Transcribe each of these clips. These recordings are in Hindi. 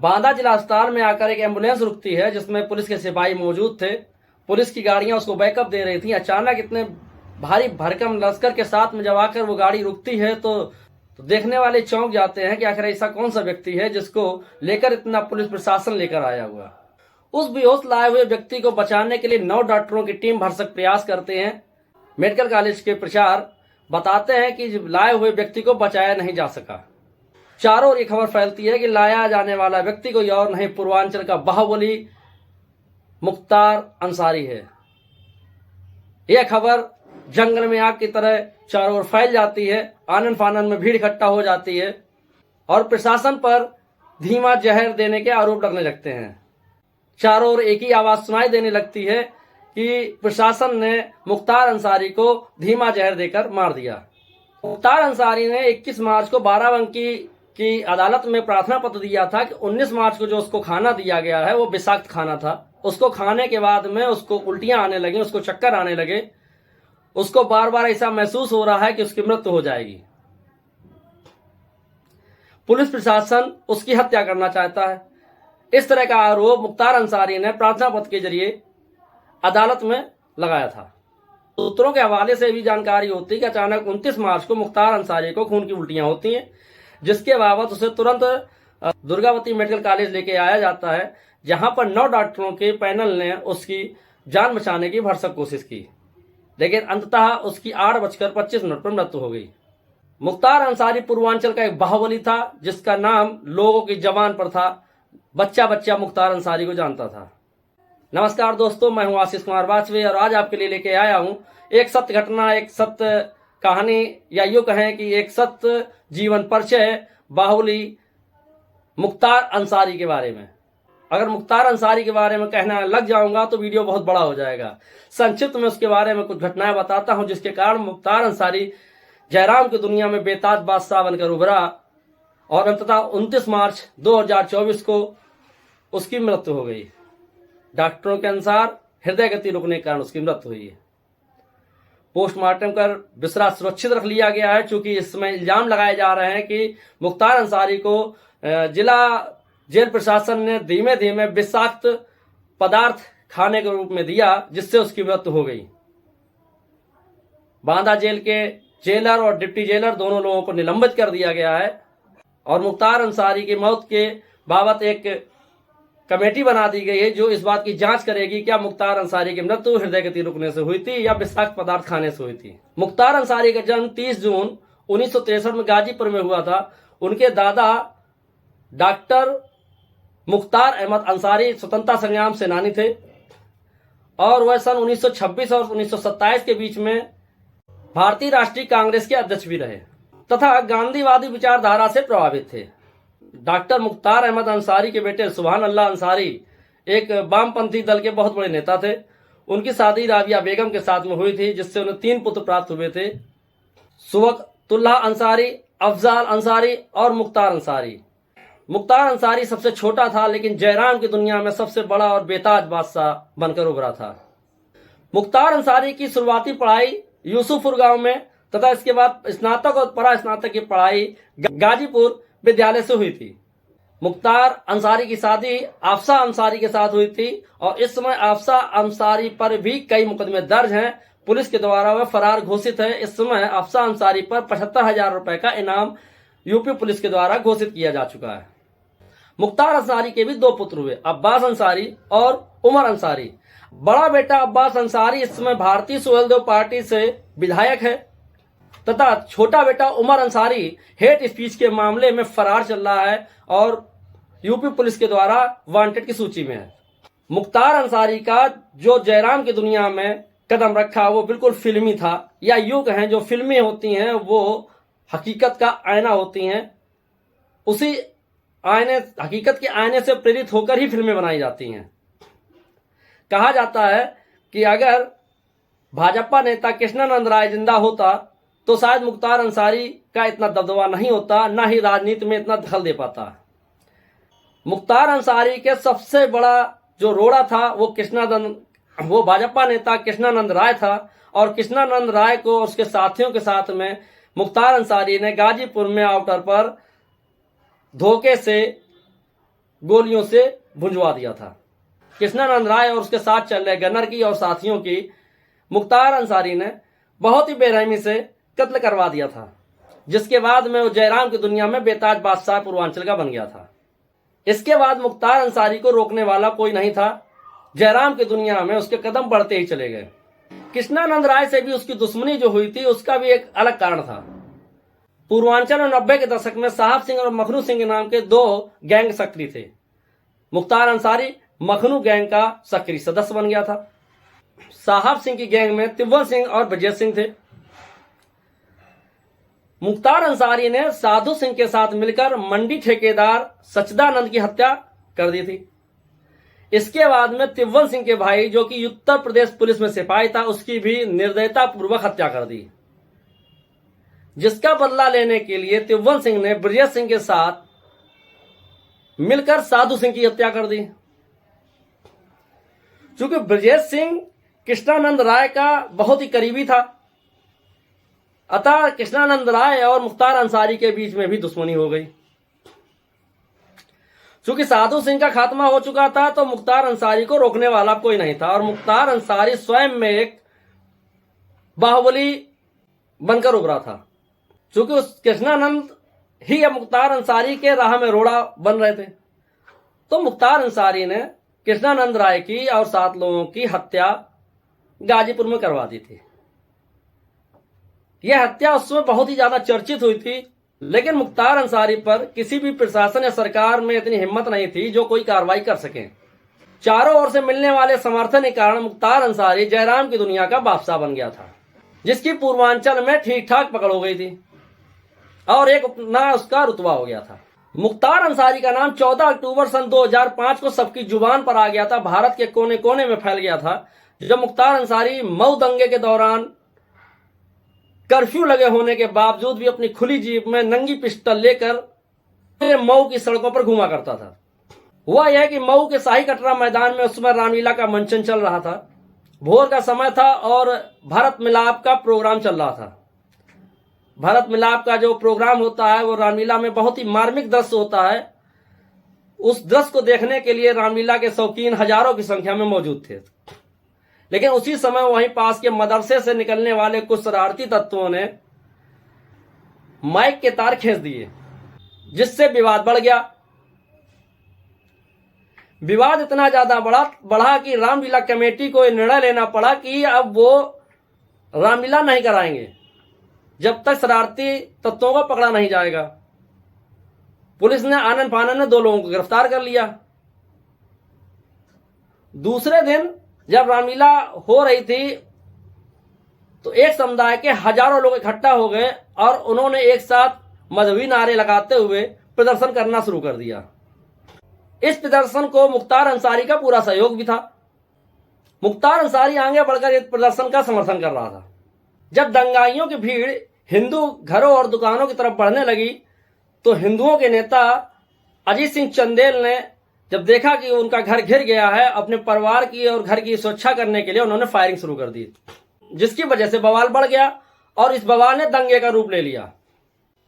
बांदा जिला अस्पताल में आकर एक एम्बुलेंस रुकती है जिसमें पुलिस के सिपाही मौजूद थे। पुलिस की गाड़ियां उसको बैकअप दे रही थी। अचानक इतने भारी भरकम लश्कर के साथ में जब आकर वो गाड़ी रुकती है तो देखने वाले चौंक जाते हैं कि आखिर ऐसा कौन सा व्यक्ति है जिसको लेकर इतना पुलिस प्रशासन लेकर आया हुआ। उस बेहोश लाए हुए व्यक्ति को बचाने के लिए 9 डॉक्टरों की टीम भरसक प्रयास करते हैं। मेडिकल कॉलेज के प्रचार बताते हैं कि लाए हुए व्यक्ति को बचाया नहीं जा सका। चारों ओर ये खबर फैलती है कि लाया जाने वाला व्यक्ति कोई और नहीं, पूर्वांचल का बाहुबली मुख्तार अंसारी है। यह खबर जंगल में आग की तरह चारों ओर फैल जाती है। आनन फानन में भीड़ इकट्ठा हो जाती है और प्रशासन पर धीमा जहर देने के आरोप लगने लगते हैं। चारों ओर एक ही आवाज सुनाई देने लगती है कि प्रशासन ने मुख्तार अंसारी को धीमा जहर देकर मार दिया। मुख्तार अंसारी ने 21 मार्च को बाराबंकी की अदालत में प्रार्थना पत्र दिया था कि 19 मार्च को जो उसको खाना दिया गया है वो विषाक्त खाना था। उसको खाने के बाद में उसको उल्टियां आने लगी, उसको चक्कर आने लगे, उसको बार बार ऐसा महसूस हो रहा है कि उसकी मृत्यु हो जाएगी। पुलिस प्रशासन उसकी हत्या करना चाहता है। इस तरह का आरोप मुख्तार अंसारी ने प्रार्थना पत्र के जरिए अदालत में लगाया था। सूत्रों के हवाले से भी जानकारी होती है कि अचानक 29 मार्च को मुख्तार अंसारी को खून की उल्टियां होती हैं, जिसके बाबत उसे तुरंत दुर्गावती मेडिकल कॉलेज लेके आया जाता है, जहां पर 9 डॉक्टरों के पैनल ने उसकी जान बचाने की भरसक कोशिश की, लेकिन अंततः उसकी 8:25 पर मृत्यु हो गई। मुख्तार अंसारी पूर्वांचल का एक बाहुबली था जिसका नाम लोगों की जबान पर था। बच्चा बच्चा मुख्तार अंसारी को जानता था। नमस्कार दोस्तों, मैं हूं आशीष कुमार वाजपेयी और आज आपके लिए लेके आया हूं एक सत्य घटना, एक सत्य कहानी, या यूं कहें कि एक सत्य जीवन परिचय बाहुबली मुख्तार अंसारी के बारे में। अगर मुख्तार अंसारी के बारे में कहना लग जाऊंगा तो वीडियो बहुत बड़ा हो जाएगा। संक्षिप्त में उसके बारे में कुछ घटनाएं बताता हूं जिसके कारण मुख्तार अंसारी जयराम की दुनिया में बेताज बादशाह बनकर उभरा और अंततः 29 मार्च 2024 को उसकी मृत्यु हो गई। डॉक्टरों के अनुसार हृदय गति रुकने के कारण उसकी मृत्यु हुई है। पोस्टमार्टम कर बिस्तरा सुरक्षित रख लिया गया है, चूंकि इसमें इल्जाम लगाए जा रहे हैं कि मुख्तार अंसारी को जिला जेल प्रशासन ने धीमे धीमे विषाक्त पदार्थ खाने के रूप में दिया, जिससे उसकी मृत्यु हो गई। बांदा जेल के जेलर और डिप्टी जेलर दोनों लोगों को निलंबित कर दिया गया है और मुख्तार अंसारी की मौत के बाबत एक कमेटी बना दी गई है जो इस बात की जांच करेगी क्या मुख्तार अंसारी की मृत्यु हृदय गति रुकने से हुई थी या विषाक्त पदार्थ खाने से हुई थी। मुख्तार अंसारी का जन्म 30 जून 1963 में गाजीपुर में हुआ था। उनके दादा डॉक्टर मुख्तार अहमद अंसारी स्वतंत्रता संग्राम सेनानी थे और वह सन 1926 और 1927 के बीच में भारतीय राष्ट्रीय कांग्रेस के अध्यक्ष भी रहे तथा गांधीवादी विचारधारा से प्रभावित थे। डॉक्टर मुख्तार अहमद अंसारी के बेटे सुभान अल्लाह अंसारी एक वामपंथी दल के बहुत बड़े नेता थे। उनकी शादी राबिया बेगम के साथ में हुई थी, जिससे उन्हें 3 पुत्र प्राप्त हुए थे, सुवकतुल्लाह अंसारी, अफजाल अंसारी और मुख्तार अंसारी। मुख्तार अंसारी सबसे छोटा था, लेकिन जयराम की दुनिया में सबसे बड़ा और बेताज बादशाह बनकर उभरा था। मुख्तार अंसारी की शुरुआती पढ़ाई यूसुफपुर गांव में तथा इसके बाद स्नातक और परा स्नातक की पढ़ाई गाजीपुर विद्यालय से हुई थी। मुख्तार अंसारी की शादी आफसा अंसारी के साथ हुई थी और इस समय आफसा अंसारी पर भी कई मुकदमे दर्ज हैं। पुलिस के द्वारा वह फरार घोषित है। इस समय आफसा अंसारी पर 75,000 रुपए का इनाम यूपी पुलिस के द्वारा घोषित किया जा चुका है। मुख्तार अंसारी के भी 2 पुत्र हुए, अब्बास अंसारी और उमर अंसारी। बड़ा बेटा अब्बास अंसारी इस समय भारतीय सुहेलदेव पार्टी से विधायक है तथा छोटा बेटा उमर अंसारी हेट स्पीच के मामले में फरार चल रहा है और यूपी पुलिस के द्वारा वांटेड की सूची में है। मुख्तार अंसारी का जो जयराम की दुनिया में कदम रखा वो बिल्कुल फिल्मी था, या यूं कहें जो फिल्में होती हैं वो हकीकत का आईना होती हैं। उसी आईने, हकीकत के आईने से प्रेरित होकर ही फिल्में बनाई जाती हैं। कहा जाता है कि अगर भाजपा नेता कृष्णानंद राय जिंदा होता तो शायद मुख्तार अंसारी का इतना दबदबा नहीं होता, ना ही राजनीति में इतना दखल दे पाता। मुख्तार अंसारी के सबसे बड़ा जो रोड़ा था वो भाजपा नेता कृष्णानंद राय था और कृष्णानंद राय को और उसके साथियों के साथ में मुख्तार अंसारी ने गाजीपुर में आउटर पर धोखे से गोलियों से भुंजवा दिया था। कृष्णानंद राय और उसके साथ चल रहे गनर की और साथियों की मुख्तार अंसारी ने बहुत ही बेरहमी से कत्ल करवा दिया था, जिसके बाद में वो जयराम की दुनिया में बेताज बादशाह पूर्वांचल का बन गया था। इसके बाद मुख्तार अंसारी को रोकने वाला कोई नहीं था। जयराम की दुनिया में उसके कदम बढ़ते ही चले गए। कृष्णानंद राय से भी उसकी दुश्मनी जो हुई थी उसका भी एक अलग कारण था। पूर्वांचल में 90 के दशक में साहब सिंह और मखनू सिंह के नाम के 2 गैंग सक्रिय थे। मुख्तार अंसारी मखनू गैंग का सक्रिय सदस्य बन गया था। साहब सिंह की गैंग में तिब्बत सिंह और ब्रजेश सिंह थे। मुख्तार अंसारी ने साधु सिंह के साथ मिलकर मंडी ठेकेदार सच्चिदानंद की हत्या कर दी थी। इसके बाद में तिब्बत सिंह के भाई जो कि उत्तर प्रदेश पुलिस में सिपाही था, उसकी भी निर्दयता पूर्वक हत्या कर दी, जिसका बदला लेने के लिए तिब्बत सिंह ने ब्रजेश सिंह के साथ मिलकर साधु सिंह की हत्या कर दी। चूंकि ब्रजेश सिंह कृष्णानंद राय का बहुत ही करीबी था, अतः कृष्णानंद राय और मुख्तार अंसारी के बीच में भी दुश्मनी हो गई। चूंकि साधु सिंह का खात्मा हो चुका था तो मुख्तार अंसारी को रोकने वाला कोई नहीं था और मुख्तार अंसारी स्वयं में एक बाहुबली बनकर उभरा था। चूंकि उस कृष्णानंद ही या मुख्तार अंसारी के राह में रोड़ा बन रहे थे, तो मुख्तार अंसारी ने कृष्णानंद राय की और 7 लोगों की हत्या गाजीपुर में करवा दी थी। यह हत्या उस समय बहुत ही ज्यादा चर्चित हुई थी, लेकिन मुख्तार अंसारी पर किसी भी प्रशासन या सरकार में इतनी हिम्मत नहीं थी जो कोई कार्रवाई कर सके। चारों ओर से मिलने वाले समर्थन के कारण मुख्तार अंसारी जयराम की दुनिया का बादशाह बन गया था, जिसकी पूर्वांचल में ठीक ठाक पकड़ हो गई थी और एक अपना उसका रुतबा हो गया था। मुख्तार अंसारी का नाम 14 अक्टूबर सन 2005 को सबकी जुबान पर आ गया था, भारत के कोने कोने में फैल गया था, जब मुख्तार अंसारी मऊ दंगे के दौरान कर्फ्यू लगे होने के बावजूद भी अपनी खुली जीप में नंगी पिस्टल लेकर मऊ की सड़कों पर घूमा करता था। हुआ यह कि मऊ के शाही कटरा मैदान में उस समय रामलीला का मंचन चल रहा था। भोर का समय था और भारत मिलाप का प्रोग्राम चल रहा था। भारत मिलाप का जो प्रोग्राम होता है वो रामलीला में बहुत ही मार्मिक दृश्य होता है। उस दृश्य को देखने के लिए रामलीला के शौकीन हजारों की संख्या में मौजूद थे। लेकिन उसी समय वहीं पास के मदरसे से निकलने वाले कुछ शरारती तत्वों ने माइक के तार खींच दिए, जिससे विवाद बढ़ गया। विवाद इतना ज्यादा बढ़ा कि रामलीला कमेटी को निर्णय लेना पड़ा कि अब वो रामलीला नहीं कराएंगे जब तक शरारती तत्वों को पकड़ा नहीं जाएगा। पुलिस ने आनन फानन में 2 लोगों को गिरफ्तार कर लिया। दूसरे दिन जब रामलीला हो रही थी तो एक समुदाय के हजारों लोग इकट्ठा हो गए और उन्होंने एक साथ मजहबी नारे लगाते हुए प्रदर्शन करना शुरू कर दिया। इस प्रदर्शन को मुख्तार अंसारी का पूरा सहयोग भी था। मुख्तार अंसारी आगे बढ़कर इस प्रदर्शन का समर्थन कर रहा था। जब दंगाइयों की भीड़ हिंदू घरों और दुकानों की तरफ बढ़ने लगी तो हिंदुओं के नेता अजीत सिंह चंदेल ने जब देखा कि उनका घर घिर गया है, अपने परिवार की और घर की सुरक्षा करने के लिए उन्होंने फायरिंग शुरू कर दी, जिसकी वजह से बवाल बढ़ गया और इस बवाल ने दंगे का रूप ले लिया।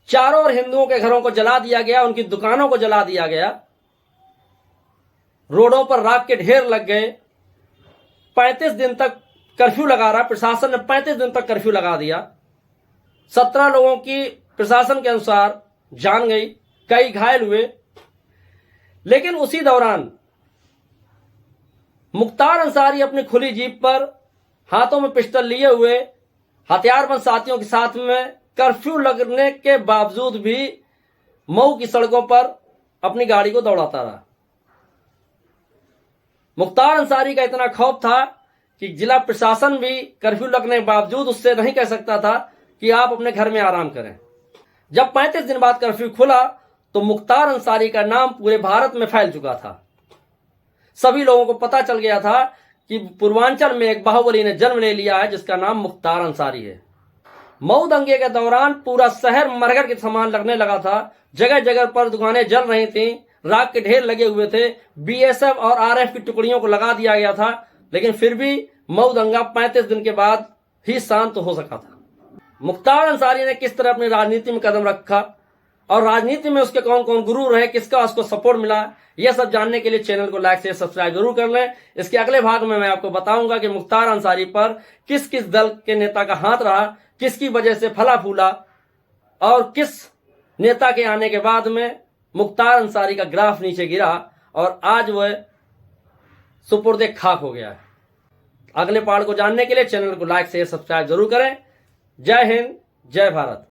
चारों ओर हिंदुओं के घरों को जला दिया गया, उनकी दुकानों को जला दिया गया, रोडों पर राख के ढेर लग गए। 35 दिन तक कर्फ्यू लगा रहा प्रशासन ने, 35 दिन तक कर्फ्यू लगा दिया। 17 लोगों की प्रशासन के अनुसार जान गई, कई घायल हुए। लेकिन उसी दौरान मुख्तार अंसारी अपनी खुली जीप पर हाथों में पिस्टल लिए हुए हथियारबंद साथियों के साथ में कर्फ्यू लगने के बावजूद भी मऊ की सड़कों पर अपनी गाड़ी को दौड़ाता रहा। मुख्तार अंसारी का इतना खौफ था कि जिला प्रशासन भी कर्फ्यू लगने के बावजूद उससे नहीं कह सकता था कि आप अपने घर में आराम करें। जब 35 दिन बाद कर्फ्यू खुला तो मुख्तार अंसारी का नाम पूरे भारत में फैल चुका था। सभी लोगों को पता चल गया था कि पूर्वांचल में एक बाहुबली ने जन्म ले लिया है जिसका नाम मुख्तार अंसारी है। मऊ दंगे के दौरान पूरा शहर मरघट के समान लगने लगा था। जगह जगह पर दुकानें जल रही थीं, राख के ढेर लगे हुए थे। बीएसएफ और आरएफ की टुकड़ियों को लगा दिया गया था, लेकिन फिर भी मऊ दंगा 35 दिन के बाद ही शांत हो सका था। मुख्तार अंसारी ने किस तरह अपनी राजनीति में कदम रखा और राजनीति में उसके कौन कौन गुरु रहे, किसका उसको सपोर्ट मिला, यह सब जानने के लिए चैनल को लाइक शेयर सब्सक्राइब जरूर कर लें। इसके अगले भाग में मैं आपको बताऊंगा कि मुख्तार अंसारी पर किस किस दल के नेता का हाथ रहा, किसकी वजह से फला फूला, और किस नेता के आने के बाद में मुख्तार अंसारी का ग्राफ नीचे गिरा और आज वह सुपुर्दे खाक हो गया है। अगले पार्ट को जानने के लिए चैनल को लाइक शेयर सब्सक्राइब जरूर करें। जय हिंद, जय भारत।